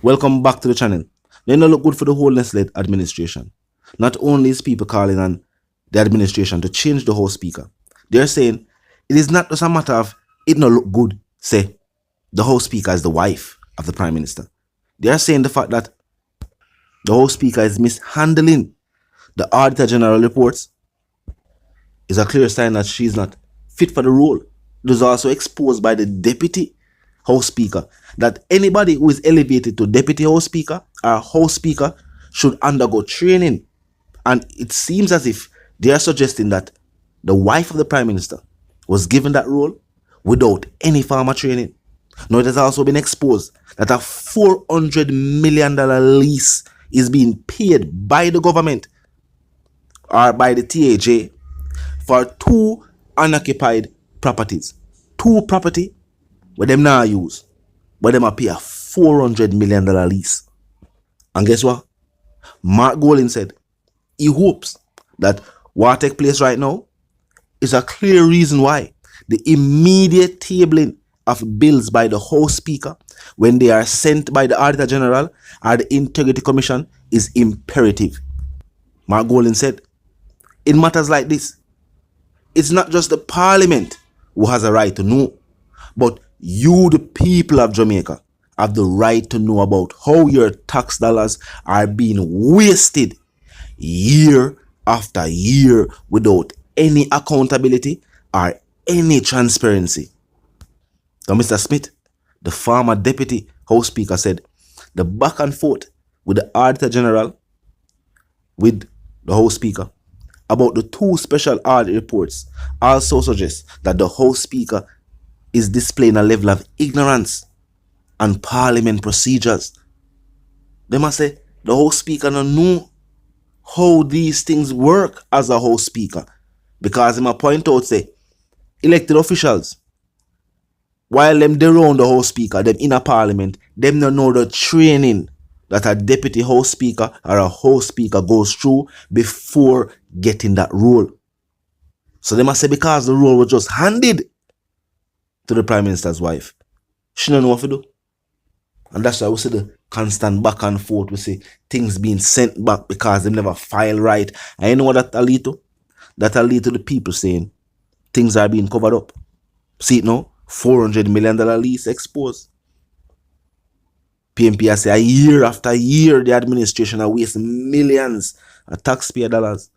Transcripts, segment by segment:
Welcome back to the channel. They not look good for the Holness-led administration. Not only is people calling on the administration to change the House Speaker, they're saying it is not just a matter of it not look good, say the House Speaker is the wife of the Prime Minister. They are saying the fact that the House Speaker is mishandling the Auditor General reports is a clear sign that she is not fit for the role. It is also exposed by the Deputy House Speaker that anybody who is elevated to Deputy House Speaker or House Speaker should undergo training. And it seems as if they are suggesting that the wife of the Prime Minister was given that role without any formal training. Now it has also been exposed that a $400 million lease is being paid by the government or by the TAJ for 2 unoccupied properties. 2 property where them now use, but them a pay a $400 million lease. And guess what? Mark Golin said he hopes that what take place right now is a clear reason why the immediate tabling of bills by the House Speaker when they are sent by the Auditor General or the Integrity Commission is imperative. Mark Golin said, in matters like this, it's not just the Parliament who has a right to know, but you, the people of Jamaica, have the right to know about how your tax dollars are being wasted year after year without any accountability or any transparency. So Mr. Smith, the former Deputy House Speaker, said the back and forth with the Auditor General, with the House Speaker, about the 2 special audit reports also suggests that the House Speaker is displaying a level of ignorance on Parliament procedures. They must say the House Speaker don't know how these things work as a House Speaker, because they might point out, say, elected officials, while them they round the House Speaker, them in a Parliament, them don't know the training that a Deputy House Speaker or a House Speaker goes through before getting that role. So they must say because the role was just handed to the Prime Minister's wife, she don't know what to do. And that's why we see the constant back and forth. We see things being sent back because they never file right. And you know what that lead to? That lead to the people saying things are being covered up. See it now? $400 million lease exposed. PMP say year after year the administration are wasting millions of taxpayer dollars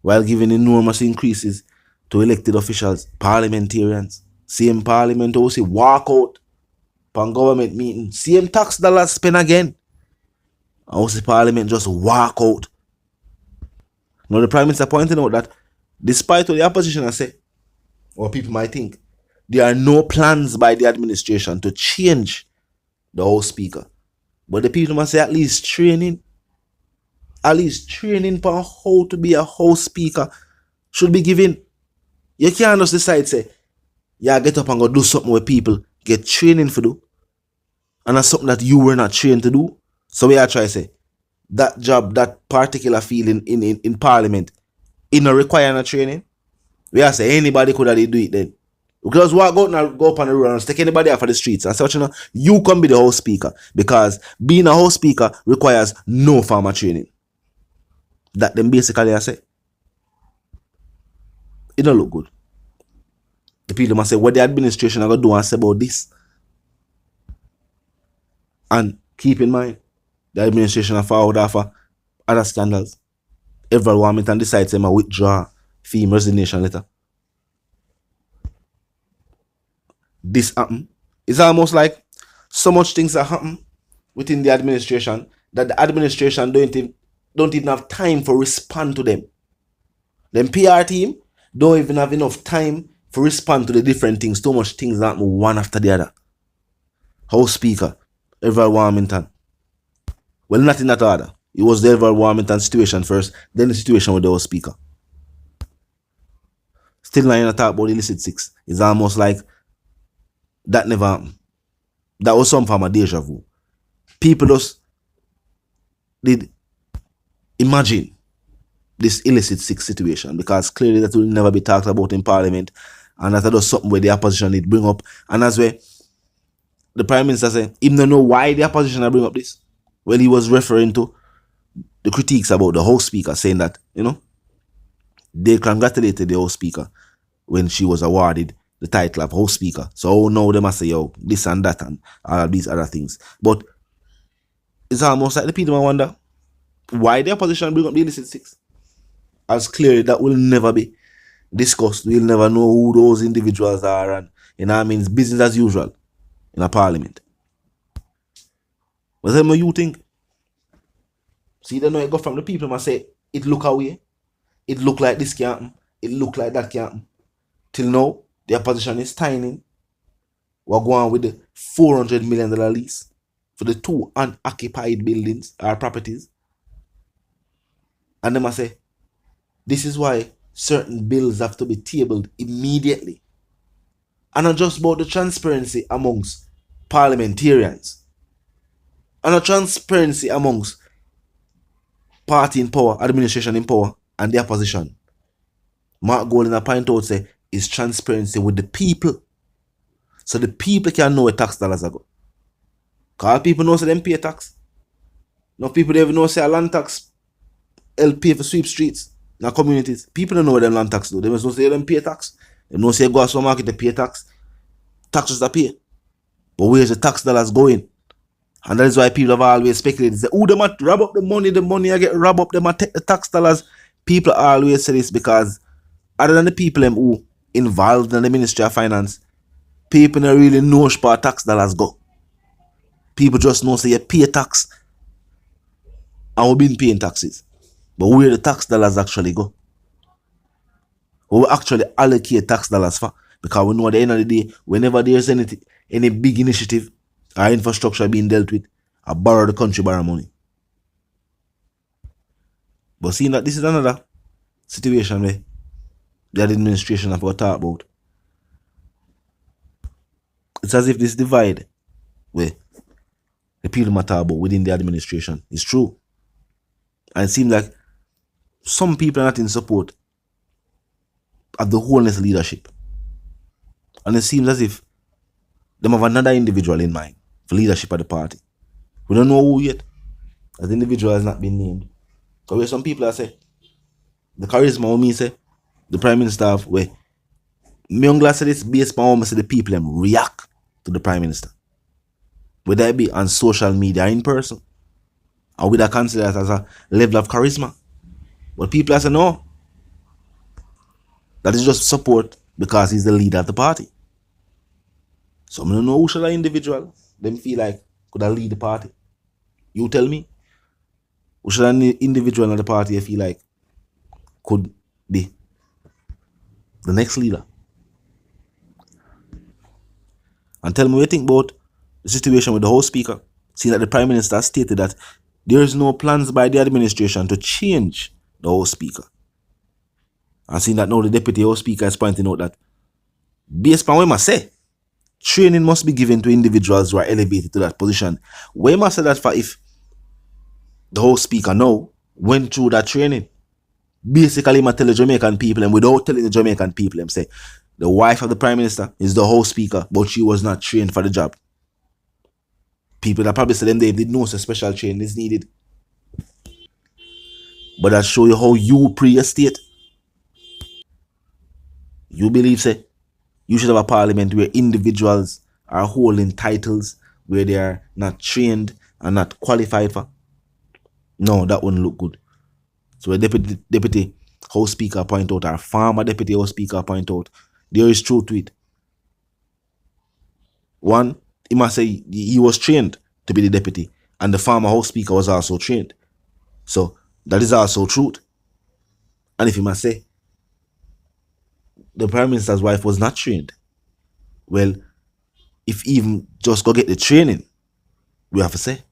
while giving enormous increases to elected officials, parliamentarians. Same parliament also walk out from government meeting. Same tax dollars spent again. Also parliament just walk out. Now the Prime Minister pointing out that despite what the opposition has said, or people might think, there are no plans by the administration to change the House Speaker. But the people must say at least training for how to be a House Speaker should be given. You can't just decide, say, yeah, get up and go do something where people get training for do. And that's something that you were not trained to do. So we are trying to say, that job, that particular field in Parliament, it not require no training. We are say anybody could have do it then. Because what go up on the road and take anybody out for the streets and say, you know, you can be the House Speaker, because being a House Speaker requires no formal training. That them basically I say. It don't look good. The people must say what the administration are going to do and say about this. And keep in mind, the administration are forward after other scandals. Everyone want and decides to withdraw fee resignation letter. This happen. It's almost like so much things that happen within the administration that the administration don't even have time for respond to them. Them PR team don't even have enough time for respond to the different things. Too much things that happen one after the other. House Speaker, Everett Warmington. Well, not in that order. It was the Everett Warmington situation first, then the situation with the House Speaker. Still not even talk about the illicit 6. It's almost like that never happened. That was some form of deja vu. People just did imagine this illicit 6 situation, because clearly that will never be talked about in Parliament, and that was something where the opposition did bring up. And as well, the Prime Minister said, he don't know why the opposition bring up this. Well, he was referring to the critiques about the House Speaker, saying that, they congratulated the House Speaker when she was awarded the title of House Speaker. So now they must say, yo, this and that and all of these other things. But it's almost like the people wonder why the opposition bring up the illicit six. As clearly that will never be discussed. We'll never know who those individuals are, and means business as usual in a parliament. But then what you think? See, they know it go from the people must say it look away. It look like this can't happen. It look like that can't happen. Till now, the opposition is tiny. We're going with the $400 million lease for the 2 unoccupied buildings or properties. And they must say, this is why certain bills have to be tabled immediately. And not just about the transparency amongst parliamentarians. And a transparency amongst party in power, administration in power, and the opposition. Mark Golding point out say is transparency with the people. So the people can know where tax dollars are go. Because people know say them pay tax. No people don't even know say a land tax help pay for sweep streets in our communities. People don't know what them land tax do. They must know say them pay tax. They know say go to supermarket they pay tax. Taxes are pay. But where's the tax dollars going? And that is why people have always speculated. Say, oh, they might rob up the money I get rob up, they might take the tax dollars. People always say this because other than the people who involved in the Ministry of Finance, people don't really know where tax dollars go. People just know say you pay tax and we've been paying taxes. But where the tax dollars actually go? We actually allocate tax dollars for. Because we know at the end of the day, whenever there's any big initiative or infrastructure being dealt with, I borrow the country, borrow money. But seeing that this is another situation where the administration have got to talk about. It's as if this divide where the people matter about within the administration is true. And it seems like some people are not in support of the Holness leadership. And it seems as if they have another individual in mind for leadership of the party. We don't know who yet, as the individual has not been named. So where some people are say, the charisma of me say, the Prime Minister of where me only say this based on how the people react to the Prime Minister. Whether it be on social media or in person. Or would I consider that as a level of charisma? But people are saying no. That is just support because he's the leader of the party. So I don't know who should an individual them feel like could I lead the party. You tell me. Who should an individual in the party feel like could be the next leader? And tell me what you think about the situation with the House Speaker. Seeing that the Prime Minister stated that there is no plans by the administration to change the House Speaker. And seeing that now the Deputy House Speaker is pointing out that based on what I must say, training must be given to individuals who are elevated to that position. We must say that for if the House Speaker now went through that training, basically he must tell the Jamaican people, and without telling the Jamaican people, him say the wife of the Prime Minister is the House Speaker, but she was not trained for the job. People that probably say them they did know so special training is needed. But that show you how you pre-state. You believe say you should have a parliament where individuals are holding titles where they are not trained and not qualified for. No, that wouldn't look good. So a deputy House Speaker point out, or former Deputy House Speaker point out, there is truth to it. One, he must say he was trained to be the deputy, and the former House Speaker was also trained. So that is also truth. And if he must say the Prime Minister's wife was not trained, well, if even just go get the training, we have to say,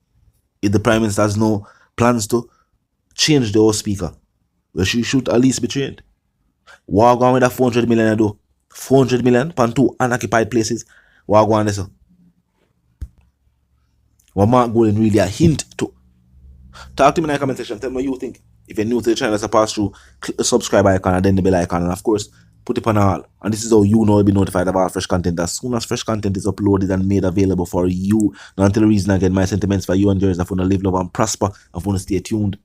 if the Prime Minister has no plans to change the House Speaker, well, she should at least be trained. What going with that 400 million I do? 400 million for 2 unoccupied places. What going there, so? What Mark Golden really a hint to? Talk to me in the comment section. Tell me what you think. If you're new to the channel, let's pass through, click the subscribe icon and then the bell icon. And of course, put it on all. And this is how you know will be notified of all fresh content as soon as fresh content is uploaded and made available for you. Now until the reason again, my sentiments for you and yours, if you want to live, love and prosper, if you want to stay tuned.